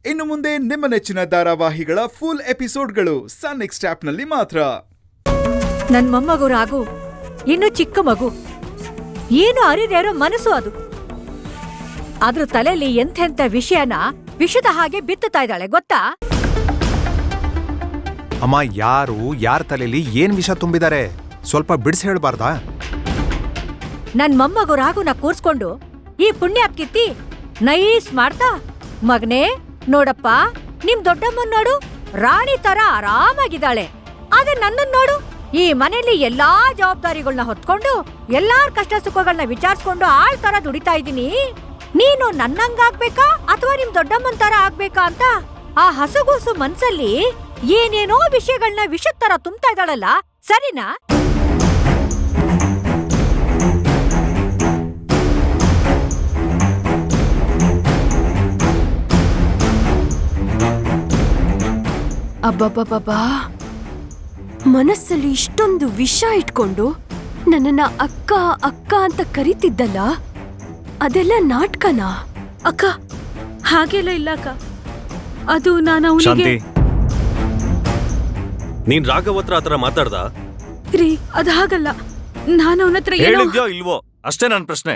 ಇನ್ನು ಮುಂದೆ ನಿಮ್ಮ ನೆಚ್ಚಿನ ಧಾರಾವಾಹಿಗಳ ಫುಲ್ ಎಪಿಸೋಡ್ಗಳು ಸನ್ ನೆಕ್ಸ್ಟ್ ಆಪ್ನಲ್ಲಿ ಮಾತ್ರ. ನನ್ ಮೊಮ್ಮಗು ರಾಗು ಇನ್ನು ಚಿಕ್ಕ ಮಗು, ಏನು ಅರಿದೇ ಇರೋ ಮನಸ್ಸು ಅದು. ಅದ್ರ ತಲೆಯಲ್ಲಿ ಎಂತೆಂತ ವಿಷಯನ ವಿಷದ ಹಾಗೆ ಬಿತ್ತುತ್ತಾ ಇದ್ದಾಳೆ ಗೊತ್ತಾ? ಅಮ್ಮ, ಯಾರ ತಲೆಯಲ್ಲಿ ಏನ್ ವಿಷ ತುಂಬಿದ್ದಾರೆ ಸ್ವಲ್ಪ ಬಿಡಿಸಿ ಹೇಳ್ಬಾರ್ದಾ? ನನ್ ಮೊಮ್ಮಗು ರಾಗುನ ಕೂರ್ಸ್ಕೊಂಡು ಈ ಪುಣ್ಯ ಕಿತ್ತಿ ನೈಸ್ ಮಾಡ್ತಾ, ಮಗನೇ ನೋಡಪ್ಪ, ನಿಮ್ ದೊಡ್ಡಮ್ಮನ್ ನೋಡು, ರಾಣಿ ತರ ಆರಾಮಾಗಿದ್ದಾಳೆ. ಆದ್ರೆ ನನ್ನನ್ ನೋಡು, ಈ ಮನೆಯಲ್ಲಿ ಎಲ್ಲಾ ಜವಾಬ್ದಾರಿಗಳನ್ನ ಹೊತ್ಕೊಂಡು ಎಲ್ಲಾರ್ ಕಷ್ಟ ಸುಖಗಳನ್ನ ವಿಚಾರಿಸ್ಕೊಂಡು ಆಳ್ ತರ ದುಡಿತಾ ಇದ್ದೀನಿ. ನೀನು ನನ್ನಂಗಾಗ್ಬೇಕಾ ಅಥವಾ ನಿಮ್ ದೊಡ್ಡಮ್ಮನ್ ತರ ಆಗ್ಬೇಕಾ ಅಂತ ಆ ಹಸುಗೂಸು ಮನ್ಸಲ್ಲಿ ಏನೇನೋ ವಿಷಯಗಳನ್ನ ವಿಷದ್ ತರ ತುಂಬ್ತಾ ಇದ್ದಾಳಲ್ಲ, ಸರಿನಾ? ಅಬ್ಬಬ್ಬಬ್ಬಾ, ಮನಸ್ಸಲ್ಲಿ ಇಷ್ಟೊಂದು ವಿಷ ಇಟ್ಕೊಂಡು ನನ್ನನ್ನ ಅಕ್ಕ ಅಕ್ಕ ಅಂತ ಕರೀತಿದ್ದಲ್ಲ, ಅದೆಲ್ಲ ನಾಟಕನಾ? ಅಕ್ಕ, ಹಾಗೆಲ್ಲ ಇಲ್ಲ ಅಕ್ಕ. ಅದು ನಾನು ಅವನಿಗೆ. ಶಾಂತಿ, ನೀನ್ ರಾಘವ್ ಹತ್ರ ಆತರ ಮಾತಾಡ್ದ? ರೀ, ಅದು ಹಾಗಲ್ಲ. ನಾನು ಅವನ ಹತ್ರ ಹೇಳಿದ್ಯೋ ಇಲ್ವೋ ಅಷ್ಟೇ ನನ್ನ ಪ್ರಶ್ನೆ.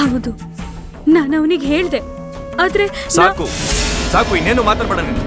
ಹೌದು, ನಾನು ಅವನಿಗೆ ಹೇಳ್ದೆ. ಆದ್ರೆ ಸಾಕು ಇನ್ನೇನು ಮಾತಾಡ್ಬೇಡ ನೀನು.